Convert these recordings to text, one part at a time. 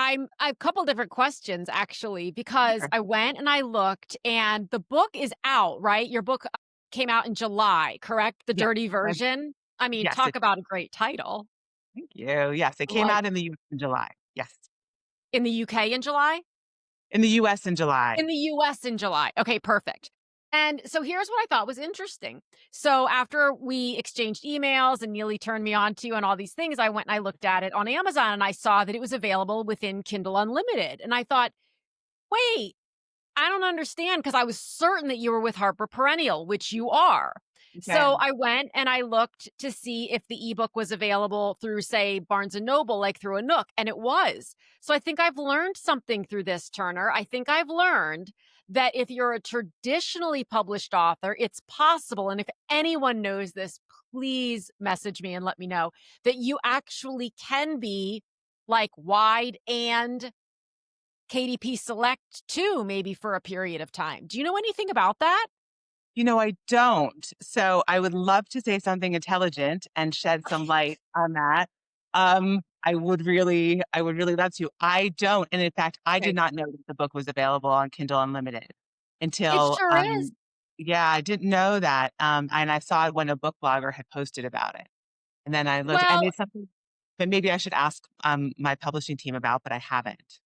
I have a couple different questions actually, because Sure. I went and I looked and the book is out, right? Your book came out in July, correct? The Yes. Dirty Version? I mean, Yes, talk about a great title. thank you. Yes, it came Like out in the US in July. Yes. in the UK in July? In the US in July. In the US in July. Okay, perfect. And so here's what I thought was interesting. So after we exchanged emails and Neely turned me on to you and all these things, I went and I looked at it on Amazon and I saw that it was available within Kindle Unlimited. And I thought, wait, I don't understand because I was certain that you were with Harper Perennial, which you are. Okay. So I went and I looked to see if the ebook was available through, say, Barnes and Noble, like through a Nook, and it was. So I think I've learned something through this, Turner. I think I've learned that if you're a traditionally published author, it's possible. And if anyone knows this, please message me and let me know that you actually can be like wide and KDP Select too, maybe for a period of time. Do you know anything about that? I don't. So I would love to say something intelligent and shed some light on that. I would really love to. I don't. And in fact, I did Okay. not know that the book was available on Kindle Unlimited It until, sure is. yeah, I didn't know that. And I saw it when a book blogger had posted about it. And then I looked, and Well it's something that maybe I should ask my publishing team about, but I haven't.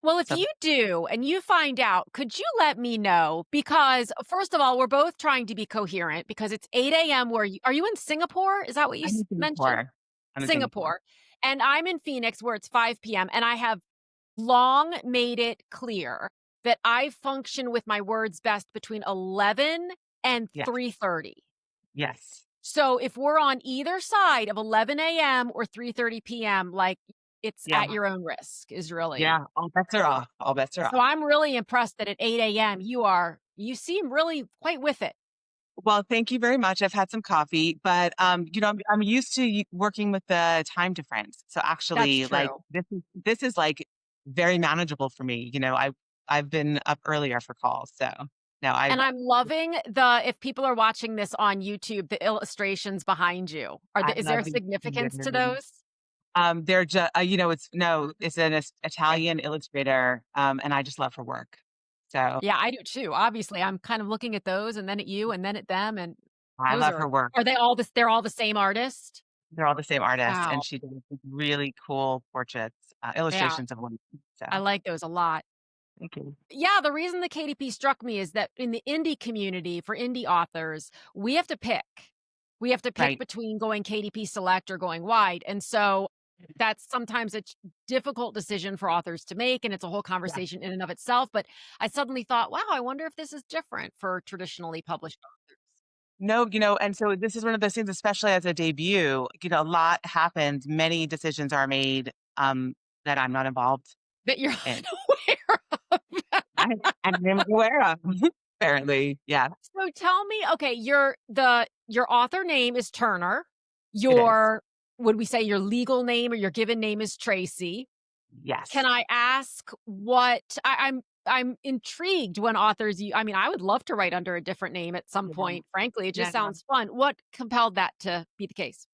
well, if So you do and you find out, could you let me know? Because first of all, we're both trying to be coherent because it's 8 a.m. where you are you in Singapore? Is that what you I'm in mentioned? Singapore. I'm in Singapore. Singapore. And I'm in Phoenix where it's 5 p.m. and I have long made it clear that I function with my words best between 11 and Yes. 3:30. Yes. So if we're on either side of 11 a.m. or 3:30 p.m., like, it's Yeah. at your own risk is really Yeah. All bets are off. All bets are so off. I'm really impressed that at 8 a.m. you seem really quite with it. Well, thank you very much. I've had some coffee, but I'm used to working with the time difference. So That's actually, like true. this is like very manageable for me. I've been up earlier for calls, so no, I And I'm loving the if people are watching this on YouTube, the illustrations behind you. I Is there love a these. significance to those? They're just it's no, it's an Italian illustrator, and I just love her work. So Yeah, I do too. Obviously, I'm kind of looking at those and then at you and then at them, and I those love her work. are they all they're all the same artist? They're all the same artist, Wow. and she does these really cool portraits, Yeah, illustrations of women. So I like those a lot. thank you. Yeah, the reason the KDP struck me is that in the indie community, for indie authors, we have to pick. We have to pick Right. between going KDP Select or going wide, and so that's sometimes a difficult decision for authors to make, and it's a whole Yeah. conversation in and of itself, but I suddenly thought, "Wow, I wonder if this is different for traditionally published authors." No, and so this is one of those things, especially as a debut, a lot happens. Many decisions are made that I'm not involved That you're in. unaware of. I, and I'm aware of, apparently. Yeah, So tell me, okay, your author name is Turner. it is. Your would we say your legal name or your given name is Tracy? Can Yes. I ask what I'm intrigued when authors I mean, I would love to write under a different name at some Yeah. point, frankly, it just Yeah. sounds fun. What compelled that to be the case?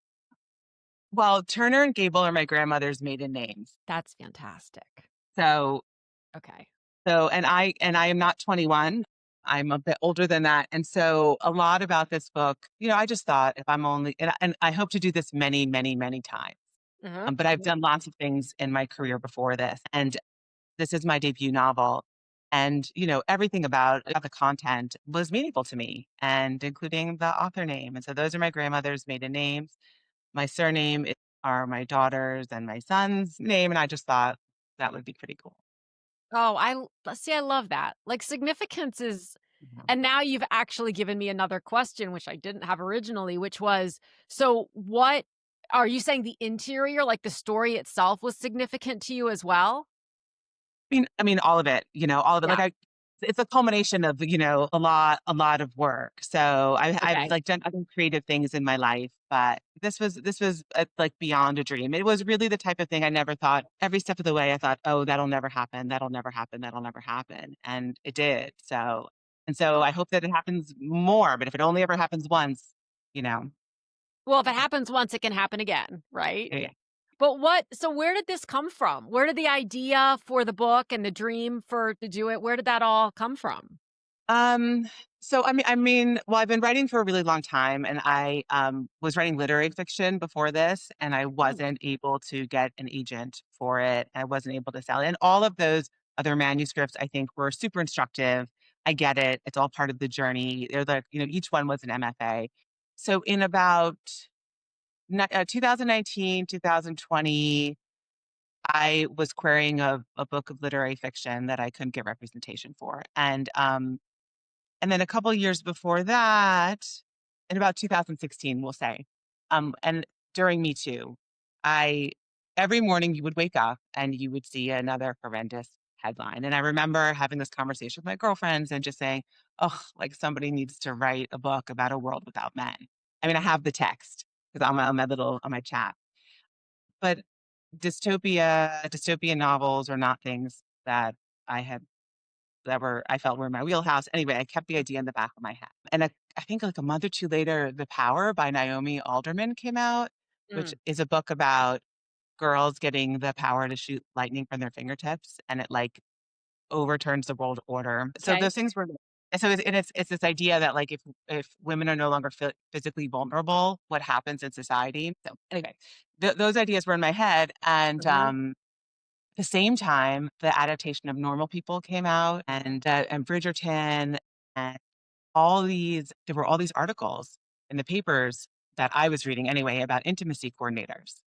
Well, Turner and Gable are my grandmother's maiden names. That's fantastic. So, Okay. and I am not 21. I'm a bit older than that. And so a lot about this book, I just thought if I'm only, and I hope to do this many, many, many times. Uh-huh. But I've done lots of things in my career before this. And this is my debut novel. And, everything about the content was meaningful to me, and including the author name. And so those are my grandmother's maiden names. My surname are my daughter's and my son's name. And I just thought that would be pretty cool. Oh, see, I love that. Like, significance is Mhm. and now you've actually given me another question, which I didn't have originally, which was, so what are you saying the interior, like the story itself was significant to you as well? I mean, all of it, all of it. Yeah. It's a culmination of, a lot of work. So I've Okay. like done other creative things in my life, but this was like beyond a dream. It was really the type of thing I never thought. Every step of the way, I thought, oh, that'll never happen. That'll never happen. That'll never happen, and it did. So I hope that it happens more. But if it only ever happens once, you know, Well, if it happens once, it can happen again, right? yeah, But where did this come from? Where did the idea for the book and the dream for to do it, where did that all come from? Um, well, I've been writing for a really long time, and I was writing literary fiction before this, and I Mm, wasn't able to get an agent for it. I wasn't able to sell it. And all of those other manuscripts, I think, were super instructive. I get it. It's all part of the journey. They're each one was an MFA. So in about 2019, 2020, I was querying a book of literary fiction that I couldn't get representation for. And then a couple of years before that, in about 2016, we'll say, and during Me Too, I every morning you would wake up and you would see another horrendous headline. And I remember having this conversation with my girlfriends and just saying, "Oh, like somebody needs to write a book about a world without men." I mean, I have the text because on my chat, but dystopian novels are not things that I had I felt were in my wheelhouse. Anyway, I kept the idea in the back of my head. And I think like a month or two later, The Power by Naomi Alderman came out, which mm, is a book about girls getting the power to shoot lightning from their fingertips, and it like overturns the world order. So okay. those things were, and so it's this idea that like if women are no longer physically vulnerable, what happens in society? So anyway, those ideas were in my head, and Mhm, the same time, the adaptation of Normal People came out and Bridgerton and there were all these articles in the papers that I was reading anyway about intimacy coordinators.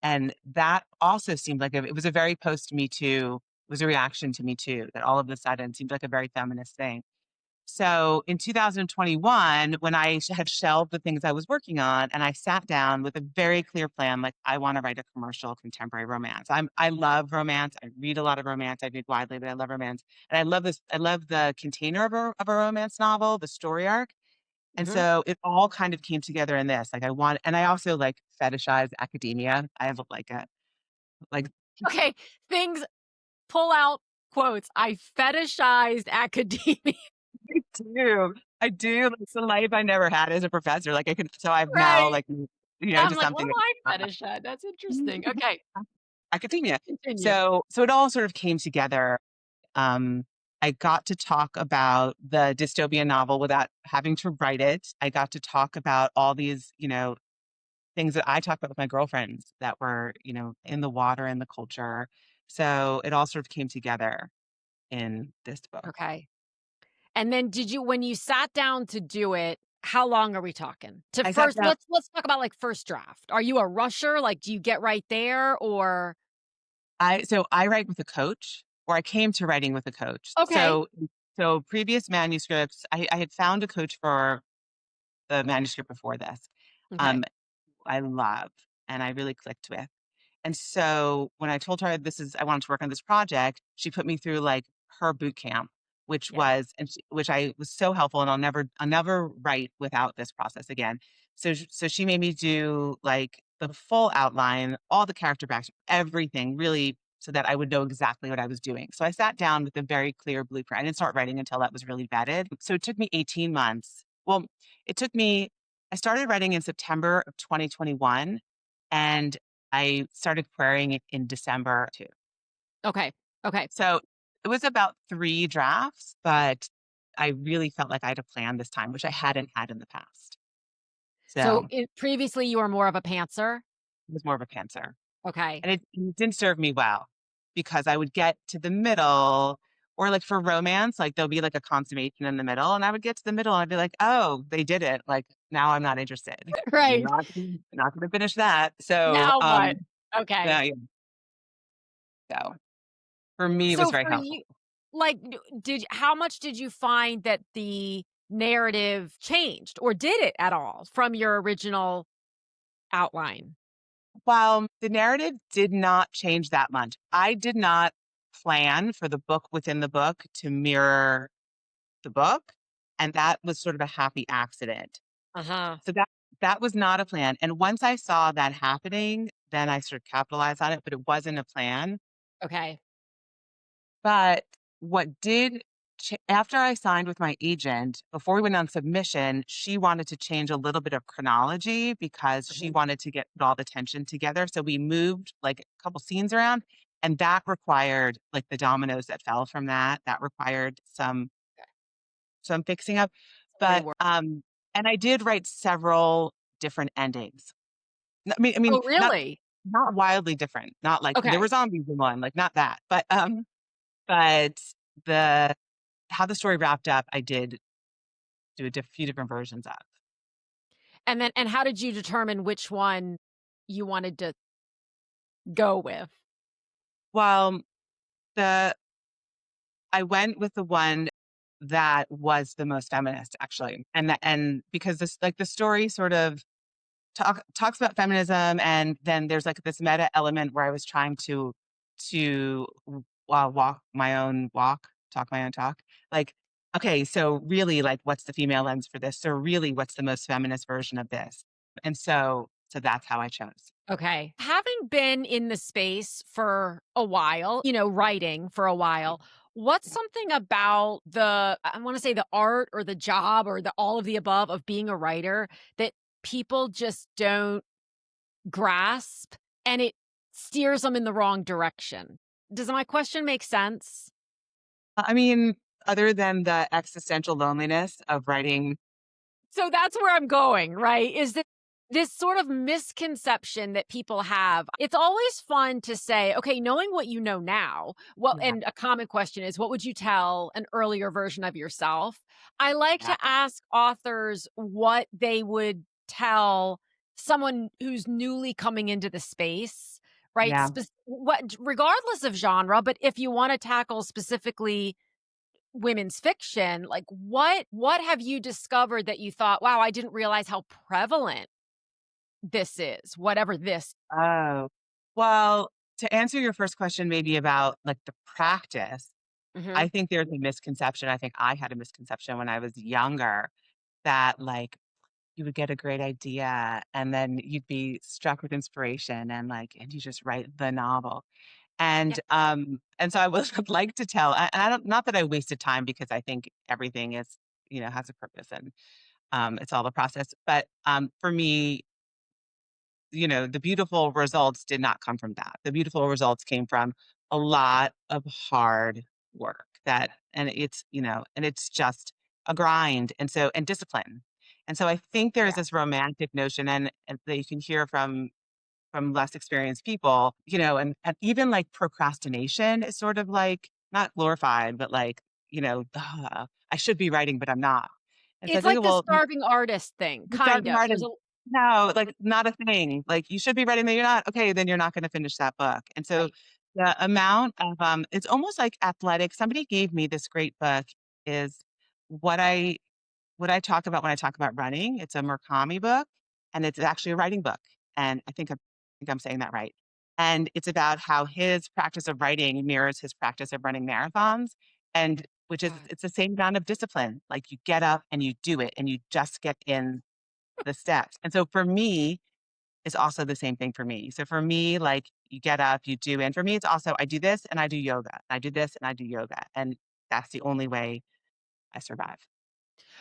And that also seemed like it was a very post Me Too, it was a reaction to Me Too that all of a sudden seemed like a very feminist thing. So in 2021, when had shelved the things I was working on, and I sat down with a very clear plan, like I want to write a commercial contemporary romance. I love romance. I read a lot of romance. I read widely, but I love romance, and I love this. I love the container of a romance novel, the story arc, and mhm. so it all kind of came together in this. Like and I also like fetishize academia. I have like Okay, things pull out quotes, "I fetishized academia." I do. I do. It's the life I never had as a professor. Like I could, so I've now Right. like, I'm into like, "What something do that I fetishize?" That's interesting. Okay, academia. continue. So it all sort of came together. Um, I got to talk about the dystopian novel without having to write it. I got to talk about all these, things that I talked about with my girlfriends that were, in the water and the culture. So it all sort of came together in this book. Okay. And then when you sat down to do it, how long are we talking? To I sat first down. let's talk about, like, first draft. Are you a rusher? Like, do you get right there or I write with a coach, or I came to writing with a coach. Okay, So previous manuscripts, I had found a coach for the manuscript before this. okay, Um, I love and I really clicked with. And so when I told her I wanted to work on this project, she put me through like her boot camp, yeah, which I was so helpful. And I'll never write without this process again. So she made me do like the full outline, all the character backs, everything really so that I would know exactly what I was doing. So I sat down with a very clear blueprint. I didn't start writing until that was really vetted. So it took me 18 months. Well, it took me, I started writing in September of 2021. And I started querying it in December too. okay, okay. So it was about 3 drafts, but I really felt like I had a plan this time, which I hadn't had in the past. So, So previously, you were more of a pantser? it was more of a pantser. Okay. And it didn't serve me well because I would get to the middle or like for romance, like there'll be like a consummation in the middle, and I would get to the middle and I'd be like, "Oh, they did it. Like now I'm not interested. Right. Not gonna finish that." So, Now what? Okay. yeah, yeah. So for me, it was So very for helpful. you like, d did how much did you find that the narrative changed, or did it at all from your original outline? While the narrative did not change that much, I did not plan for the book within the book to mirror the book, and that was sort of a happy accident. Uh-huh. So that was not a plan, and once I saw that happening, then I sort of capitalized on it, but it wasn't a plan. Okay. But what did after I signed with my agent, before we went on submission, she wanted to change a little bit of chronology because she wanted to get all the tension together. So we moved like a couple scenes around, and that required like the dominoes that fell from that. That required some fixing up. Some But rework. and I did write several different endings. I mean, Oh, not really? not wildly different. Not like there were Okay. zombies in one, like not that. But the how the story wrapped up, I did do a few different versions of. And how did you determine which one you wanted to go with? Well, the I went with the one that was the most feminist, actually, and because this like the story sort of talks about feminism, and then there's like this meta element where I was trying to walk my own walk, talk my own talk. Like, okay, so really, like, what's the female lens for this? So really, what's the most feminist version of this? And so that's how I chose. Okay. Having been in the space for a while, writing for a while, what's something about I want to say the art or the job or the all of the above of being a writer that people just don't grasp and it steers them in the wrong direction? Does my question make sense? I mean, other than the existential loneliness of writing, So that's where I'm going, right? Is that this sort of misconception that people have. It's always fun to say, okay, knowing what you know now, yeah, and a common question is, what would you tell an earlier version of yourself? I like yeah, to ask authors what they would tell someone who's newly coming into the space, right? yeah. Regardless of genre, but if you want to tackle specifically women's fiction, like what have you discovered that you thought, "Wow, I didn't realize how prevalent this is," whatever this. Oh, well, to answer your first question, maybe about like the practice, I Mhm. think there's a misconception. I think I had a misconception when I was younger that like you would get a great idea and then you'd be struck with inspiration and you just write the novel. Yeah. And so I would like to tell, and I don't, not that I wasted time because I think everything is, has a purpose and it's all the process. But for me, the beautiful results did not come from that. The beautiful results came from a lot of hard work and it's just a grind. And discipline. And so I think there's Yeah. this romantic notion and that you can hear from less experienced people, and even like procrastination is sort of like not glorified, but like, I should be writing, but I'm not. And it's It's like, okay, like the well, starving artist thing, you start kind of. There's writing. a No, like, not a thing. Like, you should be writing that you're not. Okay, then you're not gonna finish that book. And so right. the amount of, it's almost like athletic. Somebody gave me this great book is what I what I talk about when I talk about running. It's a Murakami book, and it's actually a writing book, and I think I'm saying that right. And it's about how his practice of writing mirrors his practice of running marathons, and which is God. it's the same amount of discipline. Like, you get up and you do it, and you just get in the steps. And so for me, it's also the same thing for me. So for me, like, you get up, you do, and for me, it's also I do this and I do yoga. I do this and I do yoga, and that's the only way I survive.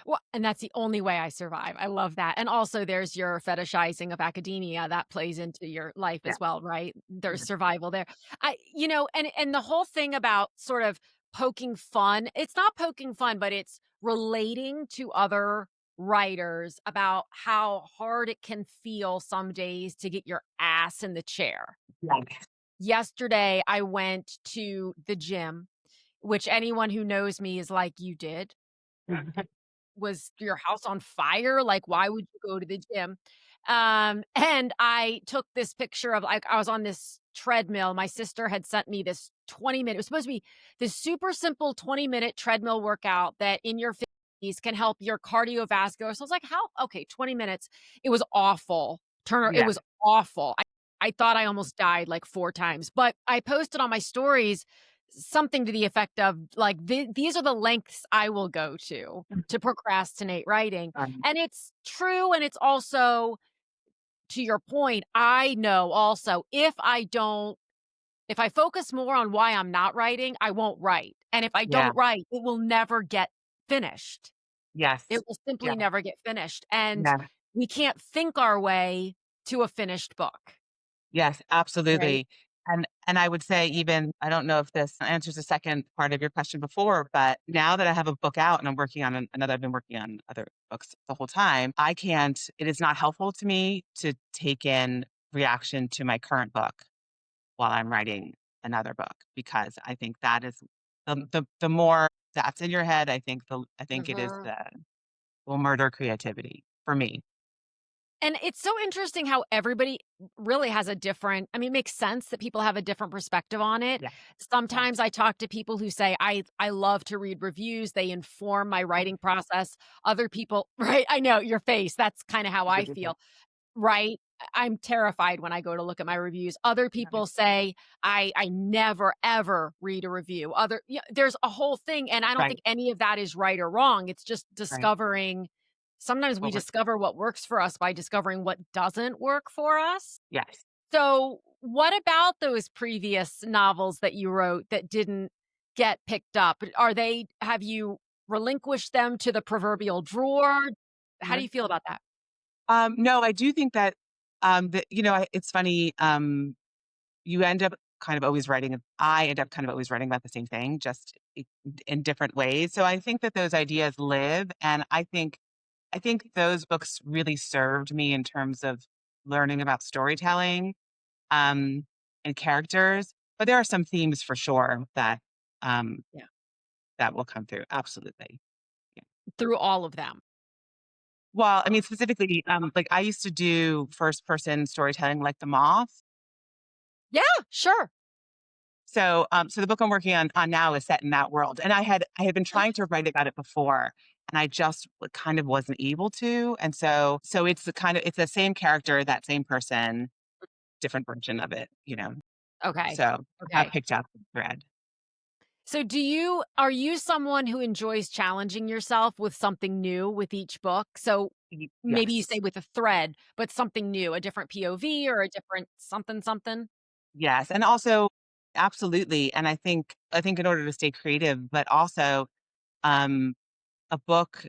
Well, and that's the only way I survive. I love that. And also there's your fetishizing of academia that plays into your life Yeah. as well, right? There's Yeah. survival there. And the whole thing about sort of poking fun, it's not poking fun, but it's relating to other writers about how hard it can feel some days to get your ass in the chair. Yeah. Yesterday, I went to the gym, which anyone who knows me is like, "You did? Was your house on fire? Like, why would you go to the gym?" And I took this picture of, like, I was on this treadmill. My sister had sent me this 20-minute, it was supposed to be this super simple 20-minute treadmill workout that in your 50s can help your cardiovascular. So I was like, "How?" Okay, 20 minutes. It was awful. Turner, it Yeah. was awful. I thought I almost died like 4 times, but I posted on my stories something to the effect of, like, "These are the lengths I will go to procrastinate writing." Um, And it's true, and it's also, to your point, I know also if I focus more on why I'm not writing, I won't write. and if I Yeah. don't write, it will never get finished. It Yes. will Yeah. simply never get finished, and Yeah. we can't think our way to a finished book, Yes, right? absolutely. And I would say even I don't know if this answers the second part of your question before, but now that I have a book out and I'm working on another I've been working on other books the whole time, I can't it is not helpful to me to take in reaction to my current book while I'm writing another book because I think that is the more that's in your head, I think it is Mhm. the will murder creativity for me. And it's so interesting how everybody really has a different I mean, it makes sense that people have a different perspective on it. Yeah. Yeah. Sometimes I talk to people who say, I love to read reviews, they inform my writing process. Other people right, I know, your face, that's kinda how I feel, right? I'm terrified when I go to look at my reviews. Other people say, I never ever read a review. There's a whole thing, and I don't Right. think any of that is right or wrong. It's just Right. discovering sometimes we Over discover what works for us by discovering what doesn't work for us. yes. So, what about those previous novels that you wrote that didn't get picked up? Are they have you relinquished them to the proverbial drawer? How do you feel about that? No, I do think that, it's funny, you end up kind of always writing I end up kind of always writing about the same thing, just in different ways. So I think that those ideas live, and I think those books really served me in terms of learning about storytelling, um, and characters, but there are some themes for sure um, Yeah. that will come through. Absolutely. Yeah. Through all of them. Well, I mean, specifically, like I used to do first person storytelling like The Moth. Yeah, sure. So the book I'm working on now is set in that world, and I had been trying to write about it before, and I just kind of wasn't able to, and so it's it's the same character, that same person, different version of it, you know. Okay. So I have Okay. picked up the thread. So are you someone who enjoys challenging yourself with something new with each book? So maybe you say Yes, with a thread, but something new, a different POV or a different something something? yes, and also absolutely, and I think in order to stay creative, but also um, a book,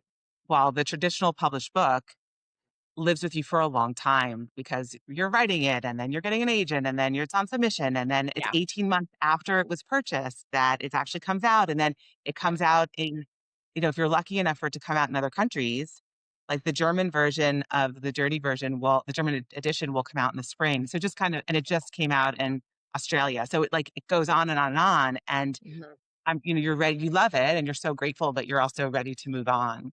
while the traditional published book lives with you for a long time because you're writing it and then you're getting an agent and then it's on submission and then it's Yeah. 18 months after it was purchased that it actually comes out and then it comes out in if you're lucky enough for it to come out in other countries like the German version of the dirty version will the German edition will come out in the spring, so just kind of and it just came out in Australia, so it goes on and on and on, and Mhm. you're ready, you love it and you're so grateful, but you're also ready to move on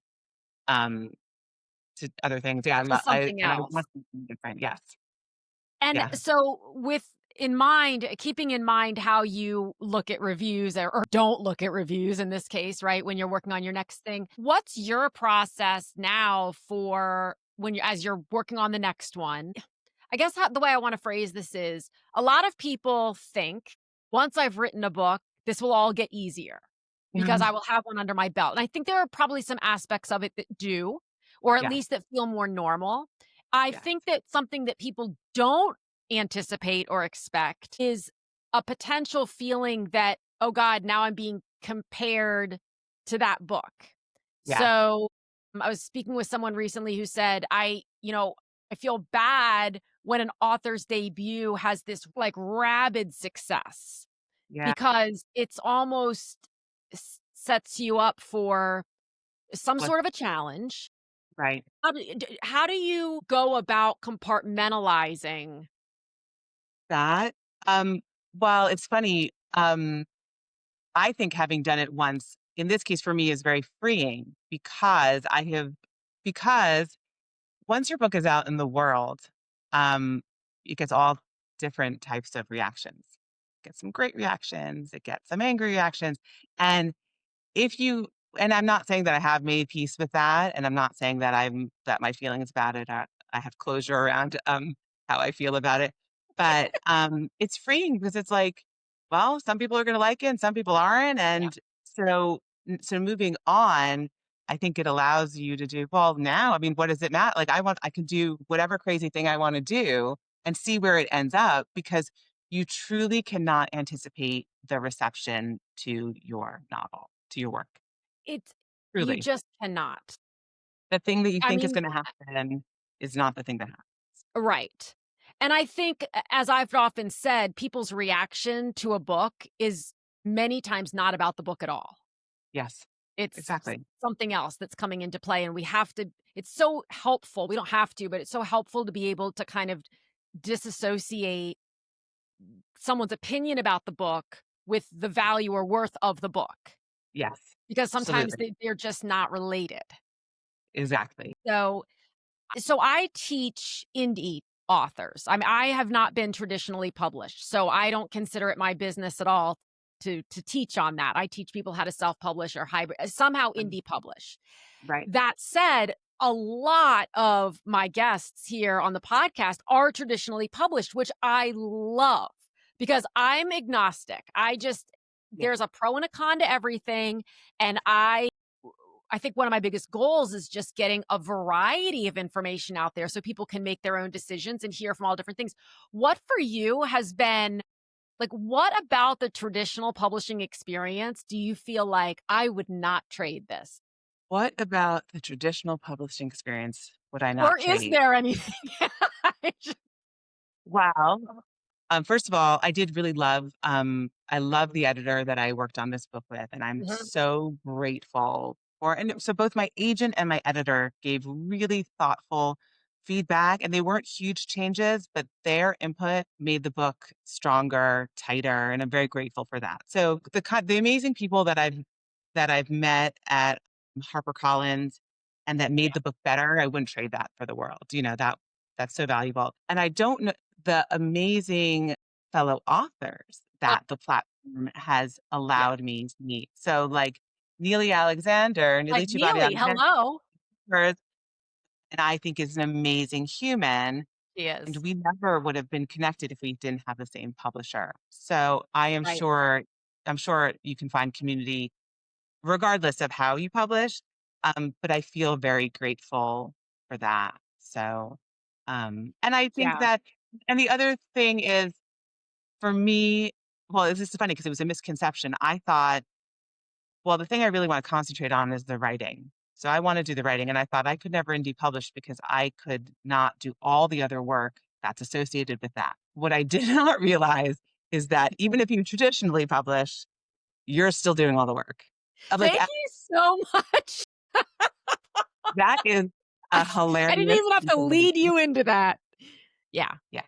um to other things. Yeah, To something I else. want something different. Yes. And Yeah. so with in mind keeping in mind how you look at reviews or don't look at reviews in this case, right, when you're working on your next thing, what's your process now for when you as you're working on the next one? I guess the way I want to phrase this is a lot of people think once I've written a book, this will all get easier because Mhm. I will have one under my belt. And I think there are probably some aspects of it that do, or at Yes. least that feel more normal. I Yes. think that something that people don't anticipate or expect is a potential feeling that, oh God, now I'm being compared to that book. Yes. So I was speaking with someone recently who said, I feel bad when an author's debut has this like rabid success Yeah. because it's almost sets you up for some What sort of a challenge. right. How do you go about compartmentalizing? That, well, it's funny, I think having done it once, in this case for me, is very freeing because once your book is out in the world, um, it gets all different types of reactions. It gets some great reactions, it gets some angry reactions, and If you and I'm not saying that I have made peace with that, and I'm not saying that that my feelings about it are I have closure around, how I feel about it, but, it's freeing because it's like, well, some people are gonna like it and some people aren't, Yeah. and so moving on, I think it allows you to do, well, now, I mean, what does it matter? Like, I can do whatever crazy thing I wanna do and see where it ends up because you truly cannot anticipate the reception to your novel, to your work. It's you Truly. just cannot. The thing that you I think is mean, gonna happen is not the thing that happens. right. And I think, as I've often said, people's reaction to a book is many times not about the book at all. Yes, It's exactly. something else that's coming into play, and we have to it's so helpful, we don't have to, but it's so helpful to be able to kind of disassociate someone's opinion about the book with the value or worth of the book, Yes, because sometimes absolutely. they're just not related. Exactly. So so I teach indie authors. I mean, I have not been traditionally published, so I don't consider it my business at all to teach on that. I teach people how to self-publish or hybrid somehow Um, indie publish. right. That said, a lot of my guests here on the podcast are traditionally published, which I love because I'm agnostic. Yeah. There's a pro and a con to everything. And I think one of my biggest goals is just getting a variety of information out there so people can make their own decisions and hear from all different things. What for you has been like, what about the traditional publishing experience do you feel like I would not trade this? What about the traditional publishing experience would I Or not is trade? there anything? I ju Well, first of all, I did really love, I love the editor that I worked on this book with, and I'm Mhm. so grateful for, and so both my agent and my editor gave really thoughtful feedback, and they weren't huge changes, but their input made the book stronger, tighter, and I'm very grateful for that. So the amazing people that I've met at HarperCollins and that made Yeah, the book better, I wouldn't trade that for the world. That's so valuable. And I don't know the amazing fellow authors uh, that the platform has yeah. allowed me to meet. So like Like, Neeli Chibadi Neely, Alexander, hello. and I think is an amazing human. She And is. we never would have been connected if we didn't have the same publisher. So Right. I'm sure you can find community regardless of how you publish. But I feel very grateful for that. So, and I think Yeah. that, and the other thing is for me, well, this is funny because it was a misconception. I thought, well, the thing I really want to concentrate on is the writing. So I want to do the writing. And I thought I could never indie publish because I could not do all the other work that's associated with that. What I did not realize is that even if you traditionally publish, you're still doing all the work. I'm like, Thank you so much. that is a I didn't hilarious even have to lead information. you into that. Yeah. Yeah,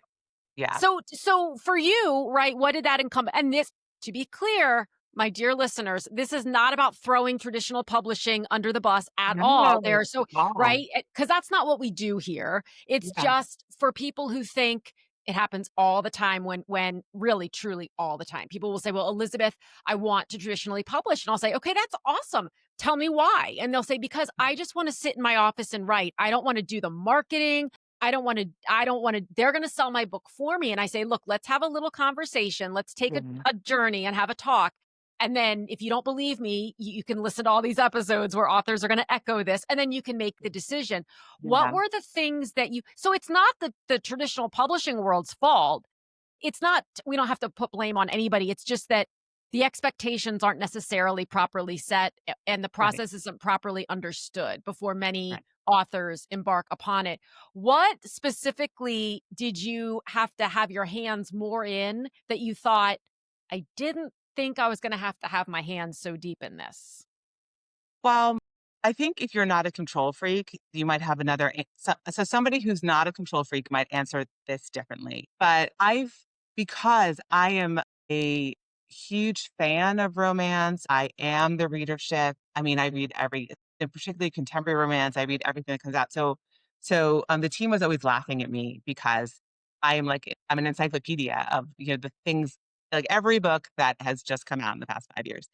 yeah. So for you, right, what did that encompass? And this, to be clear, my dear listeners, this is not about throwing traditional publishing under the bus at No, all. not at all. Right? Because that's not what we do here. It's Yeah, just for people who think it happens all the time when really truly all the time. People will say, "Well, Elizabeth, I want to traditionally publish." And I'll say, "Okay, that's awesome. Tell me why." And they'll say, "Because I just want to sit in my office and write. I don't want to do the marketing. I don't wanna they're gonna sell my book for me." And I say, "Look, let's have a little conversation. Let's take mhm, a journey and have a talk. And then if you don't believe me, you can listen to all these episodes where authors are gonna echo this, and then you can make the decision." What yeah, were the things that you so it's not the traditional publishing world's fault. It's not we don't have to put blame on anybody. It's just that the expectations aren't necessarily properly set and the right, process isn't properly understood before many right. authors embark upon it. What specifically did you have to have your hands more in that you thought, I didn't think I was going to have my hands so deep in this? Well, I think if you're not a control freak, you might have so somebody who's not a control freak might answer this differently. But because I am a huge fan of romance, I am the readership. I mean, I read and particularly contemporary romance. I read everything that comes out. So the team was always laughing at me because I'm an encyclopedia of the things like every book that has just come out in the past 5 years,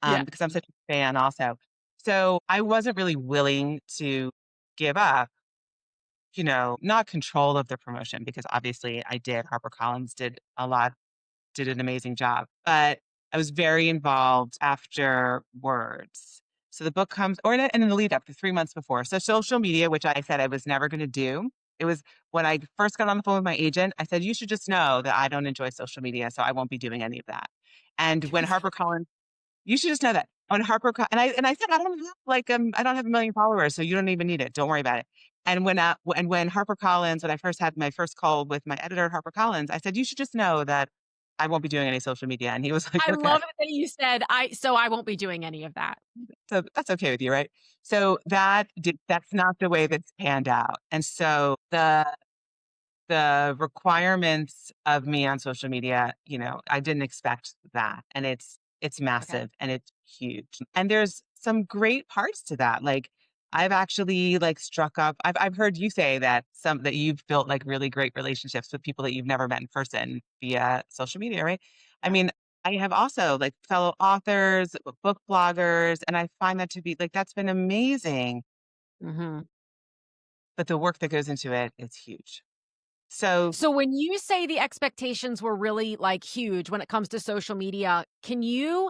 Yeah. because I'm such a fan also. So I wasn't really willing to give up, not control of the promotion because obviously I did. HarperCollins did an amazing job, but I was very involved afterwards. So the book comes, or in the lead up to 3 months before. So social media, which I said I was never going to do, It was when I first got on the phone with my agent, I said, "You should just know that I don't enjoy social media, so I won't be doing any of that." And when HarperCollins you should just know that. On and I said, I don't have a million followers, so you don't even need it. Don't worry about it." And when HarperCollins, when I first had my first call with my editor at HarperCollins, I said, "You should just know that I won't be doing any social media." And he was like, I "Okay." love it that you said, I won't be doing any of that. So that's okay with you, right? So that's not the way that's panned out. And so the requirements of me on social media, I didn't expect that. And it's Okay. massive and it's huge. And there's some great parts to that. Like I've actually like struck up I've heard you say that you've built like really great relationships with people that you've never met in person via social media, right? I Yeah. mean, I have also like fellow authors, book bloggers, and I find that to be like that's been amazing. Mhm. But the work that goes into it is huge. So So when you say the expectations were really, like, huge when it comes to social media, can you,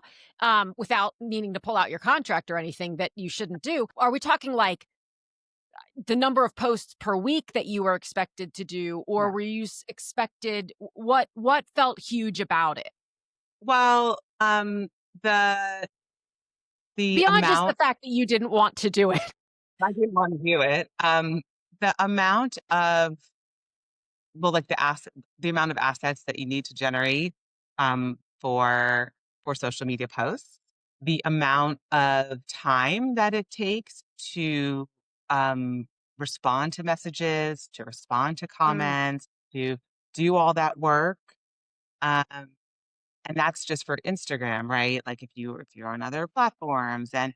without needing to pull out your contract or anything that you shouldn't do, are we talking, like, the number of posts per week that you were expected to do, or yeah. were you expected what felt huge about it? Well, the the Beyond just the amount fact that you didn't want to do it. I didn't want to do it. The amount of well, like the amount of assets that you need to generate for social media posts, the amount of time that it takes to um respond to messages, to respond to Mm, comments, to do all that work. Um, And that's just for Instagram, right? Like if you're on other platforms and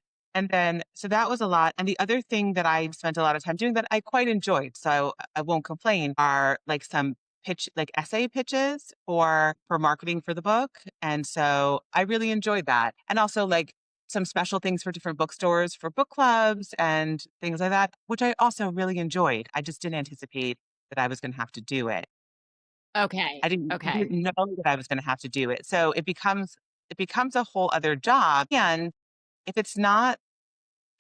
then so that was a lot. And the other thing that I spent a lot of time doing that I quite enjoyed, so I won't complain, are like some essay pitches for marketing for the book. And so I really enjoyed that. And also like some special things for different bookstores for book clubs and things like that, which I also really enjoyed. I just didn't anticipate that I was going to have to do it. okay, okay. I didn't know that I was gonna have to do it. So it becomes a whole other job, and if it's not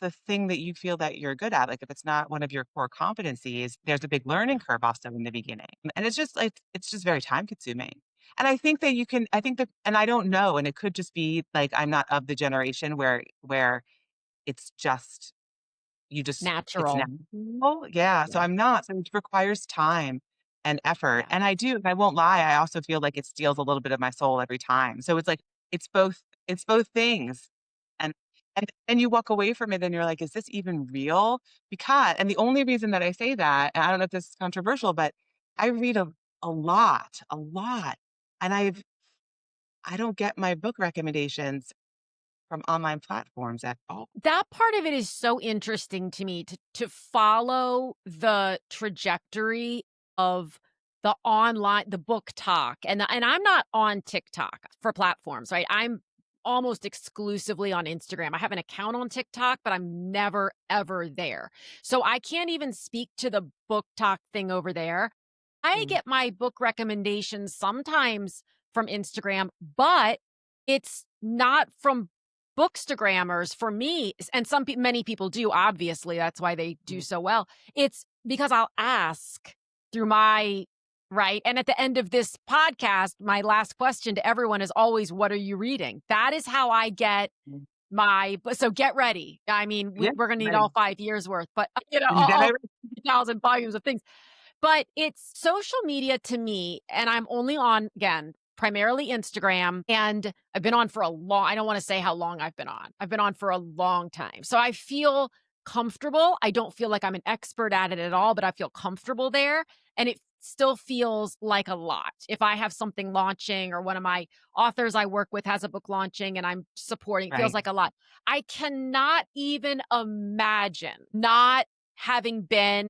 the thing that you feel that you're good at, like, if it's not one of your core competencies, there's a big learning curve also in the beginning, and it's just very time consuming. And I think that and I don't know, and it could just be, like, I'm not of the generation where it's just it's Natural. natural? Yeah, so Yeah, I'm not, so it requires time and effort, yeah. and I won't lie, I also feel like it steals a little bit of my soul every time, so it's like, it's both things, and and you walk away from it and you're like, "Is this even real?" Because and the only reason that I say that, and I don't know if this is controversial, but I read a lot, and I don't get my book recommendations from online platforms at all. That part of it is so interesting to me to follow the trajectory of the book talk, and I'm not on TikTok for platforms, right? I'm almost exclusively on Instagram. I have an account on TikTok, but I'm never ever there. So I can't even speak to the book talk thing over there. I Mm, get my book recommendations sometimes from Instagram, but it's not from bookstagrammers for me, and many people do, obviously, that's why they do mm, so well. It's because I'll ask through my right, and at the end of this podcast, my last question to everyone is always, "What are you reading?" That is how I get mm. so get ready. I mean, Yeah, we're gonna need ready. all 5 years worth, but, And then I all 1,000 volumes of things. But it's social media to me, and I'm only on, again, primarily Instagram, and I've been on for a long I don't wanna say how long I've been on. I've been on for a long time. So I feel comfortable. I don't feel like I'm an expert at it at all, but I feel comfortable there, and it still feels like a lot. If I have something launching or one of my authors I work with has a book launching and I'm supporting, it feels right. like a lot. I cannot even imagine not having been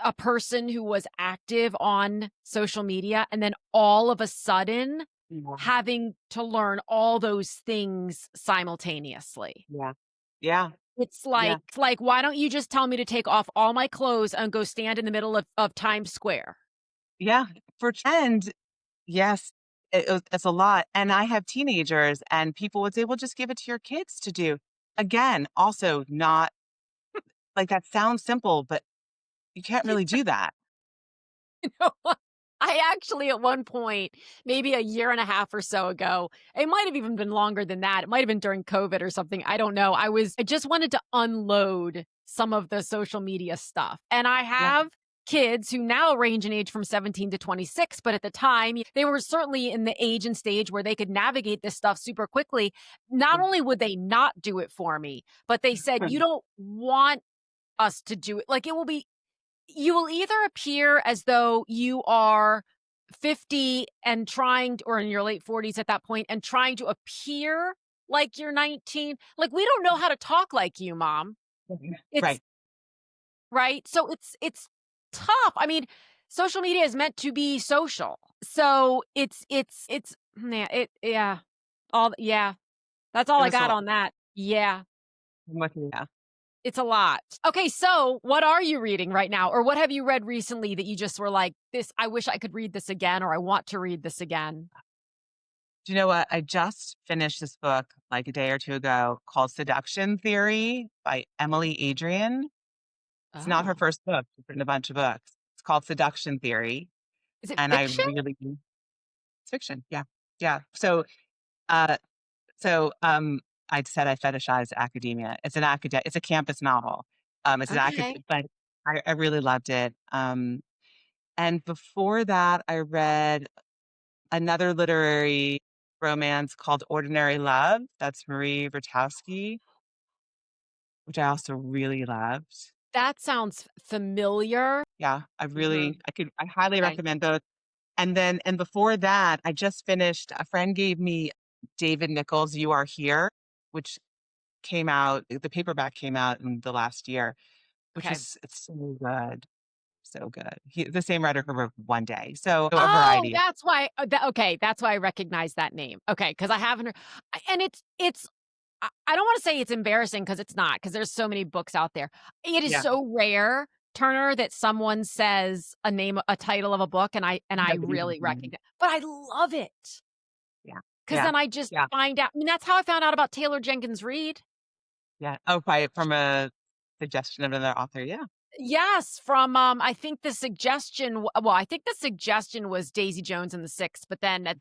a person who was active on social media and then all of a sudden Yeah, having to learn all those things simultaneously. yeah, yeah, yeah, It's like, why don't you just tell me to take off all my clothes and go stand in the middle of Times Square? yeah. And yes, it's a lot, and I have teenagers, and people would say, "Well, just give it to your kids to do." Again, also not like, that sounds simple, but You can't really do that. You know what? I actually, at one point, maybe a year and a half or so ago, it might have even been longer than that. It might have been during COVID or something. I don't know. I just wanted to unload some of the social media stuff. And I Yeah. have kids who now range in age from 17 to 26, but at the time, they were certainly in the age and stage where they could navigate this stuff super quickly. Not only would they not do it for me, but they said, "You don't want us to do it." Like, it will be you will either appear as though you are 50 and trying to, or in your late 40s at that point, and trying to appear like you're 19. Like, we don't know how to talk like you, mom. It's Right. right. So it's tough. I mean, social media is meant to be social. So it's yeah, yeah. Yeah. That's all It I was a got lot. on that. Yeah. I'm with you. Yeah. It's a lot. Okay, so what are you reading right now? Or what have you read recently that you just were like, "This I wish I could read this again," or "I want to read this again?" Do you know what? I just finished this book like a day or two ago called Seduction Theory by Emily Adrian. It's not her Oh. first book. She's written a bunch of books. It's called Seduction Theory. Is it And I fiction? really it's fiction. Yeah. Yeah. Uh so I said I fetishize academia. It's a campus novel. It's an Okay. but I really loved it. And before that I read another literary romance called Ordinary Love. That's Marie Vertowski, which I also really loved. That sounds familiar. Yeah, Mhm. I highly Okay. recommend those. And before that, I just finished a friend gave me David Nichols' You Are Here, which the paperback came out in the last year, which Okay. is it's so good, so good. The same writer who wrote One Day, so a Oh, variety. that's why okay, that's why I recognize that name. Okay, because I haven't and it's I don't wanna say it's embarrassing because it's not, because there's so many books out there. It is Yeah, so rare, Turner, that someone says a title of a book and I nobody really knows. recognize but I love it, Yeah, because yeah, then I just yeah, find out I mean, that's how I found out about Taylor Jenkins Reid. yeah. Oh, by from a suggestion of another author, yeah. Yes, from, I think the suggestion I think the suggestion was Daisy Jones and the Six, but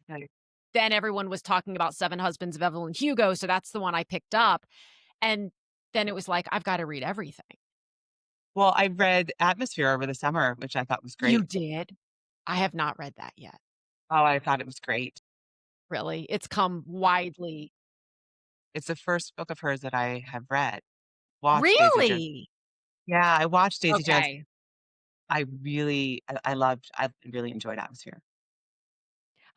Okay. then everyone was talking about Seven Husbands of Evelyn Hugo, so that's the one I picked up, and then it was like, I've gotta read everything. Well, I read Atmosphere over the summer, which I thought was You great. did? I have not read that yet. Oh, I thought it was great. Really? It's come widely It's the first book of hers that I have read. Watched Daisy Jones. Really? Yeah, I watched Daisy Jones. Okay. I really enjoyed Atmosphere.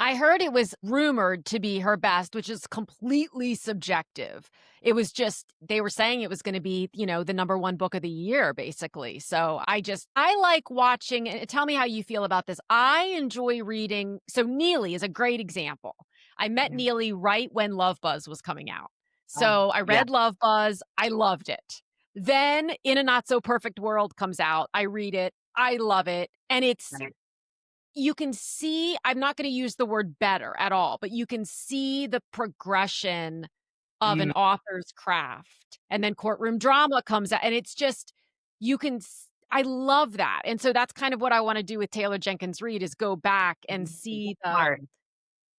I heard it was rumored to be her best, which is completely subjective. It was just they were saying it was gonna be, the number 1 book of the year, basically. So, I like watching and tell me how you feel about this. I enjoy reading so Neely is a great example. I met Yeah. Neely right when Love Buzz was coming out. Um, So, I yeah, read Love Buzz, I loved it. Then In a Not So Perfect World comes out, I read it, I love it, and it's right. you can see I'm not gonna use the word better at all, but you can see the progression of an Mm, author's craft, and then courtroom drama comes out, and it's just you can s I love that, and so that's kind of what I wanna do with Taylor Jenkins Reid is go back and see the smart.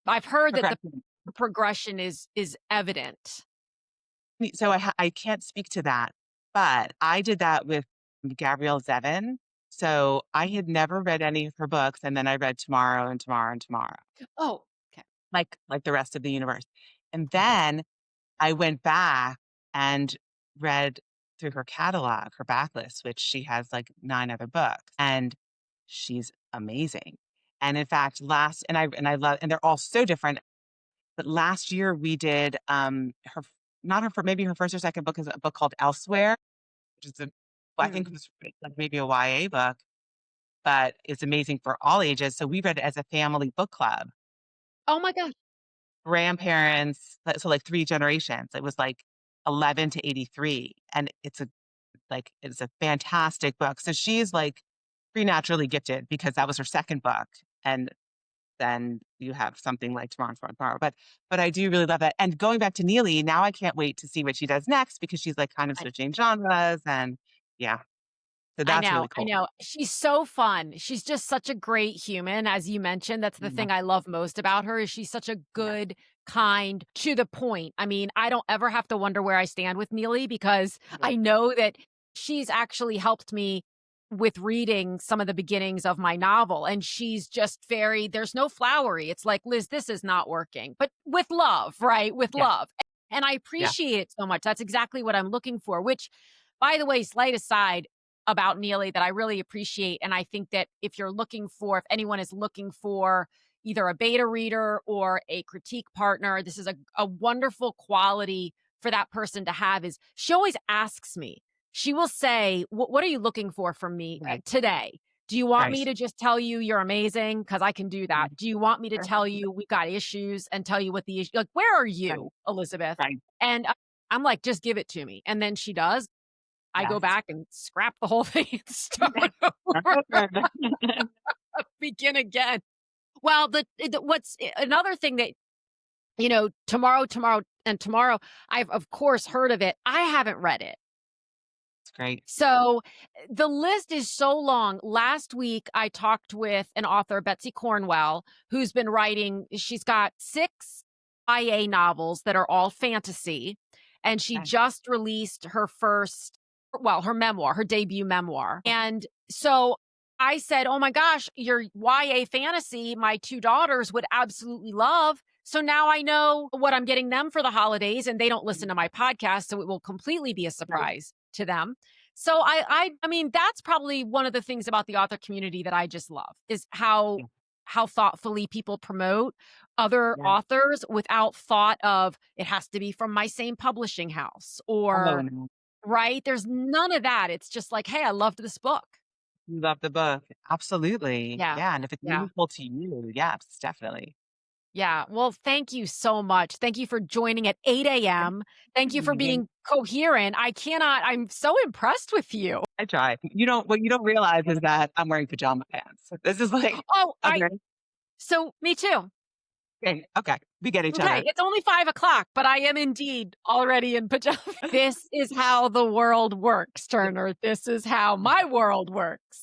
I've heard that the Progressive. progression is evident. So I can't speak to that, but I did that with Gabrielle Zevin. So I had never read any of her books, and then I read Tomorrow and Tomorrow and Tomorrow, Oh, okay. like the rest of the universe. And Mhm. then I went back and read through her catalog, her backlist, which she has like 9 other books, and she's amazing. And in fact, I love and they're all so different, but last year we did, her f not her fir maybe her 1st or 2nd book is a book called Elsewhere, which is I think it Mm. was like maybe a YA book, but it's amazing for all ages, so we read it as a family book club. Oh my gosh. Grandparents, so like 3 generations. It was like 11 to 83, and it's a fantastic book. So she's like preternaturally gifted because that was her 2nd book, and then you have something like Tomorrow, Tomorrow, Tomorrow. But I do really love that. And going back to Neely, now I can't wait to see what she does next because she's like kind of I switching genres and yeah. So I that's know, really I cool. know. She's so fun. She's just such a great human, as you mentioned. That's the Yeah. thing I love most about her is she's such a Yeah. good, kind, to the point. I mean, I don't ever have to wonder where I stand with Neely because Yeah. I know that she's actually helped me with reading some of the beginnings of my novel. And she's just very, there's no flowery. It's like, Liz, this is not working, but with love, right? With Yeah. love. And I Yeah. appreciate it so much. That's exactly what I'm looking for, which, by the way, slight aside about Neely that I really appreciate. And I think that if anyone is looking for either a beta reader or a critique partner, this is a wonderful quality for that person to have is she always asks me, she will say, what are you looking for from me Right. today? Do you want me Right. to just tell you you're amazing? Because I can do that. Mhm. Do you want me to Right. tell you we've got issues and tell you what the issue, like, where are Right. you, Elizabeth? Right. And I'm like, just give it to me. And then she does. I go Yes. back and scrap the whole thing and start over, begin again. Well, what's another thing that, tomorrow, I've of course heard of it. I haven't read it. It's great. So the list is so long. Last week, I talked with an author, Betsy Cornwell, who's been writing, she's got 6 YA novels that are all fantasy. And she Okay. just released her memoir, her debut memoir. And so I said, oh my gosh, your YA fantasy, my 2 daughters would absolutely love. So now I know what I'm getting them for the holidays, and they don't listen to my podcast, so it will completely be a Right. surprise to them. So I mean, that's probably one of the things about the author community that I just love is Yeah. how thoughtfully people promote other Yeah. authors without thought of it has to be from my same publishing house Oh, or no. right? There's none of that. It's just like, "Hey, I loved this book." You love the book. Absolutely. Yeah. Yeah, and if it's Yeah. meaningful to you, yes, definitely. Yeah. Well, thank you so much. Thank you for joining at 8 a.m. Thank you for Mhm. being coherent. I'm so impressed with you. I try. What you don't realize is that I'm wearing pajama pants. This is like Oh, under me too. okay, okay. We get each Okay, other. it's only 5 o'clock, but I am indeed already in pajamas. This is how the world works, Turner. This is how my world works.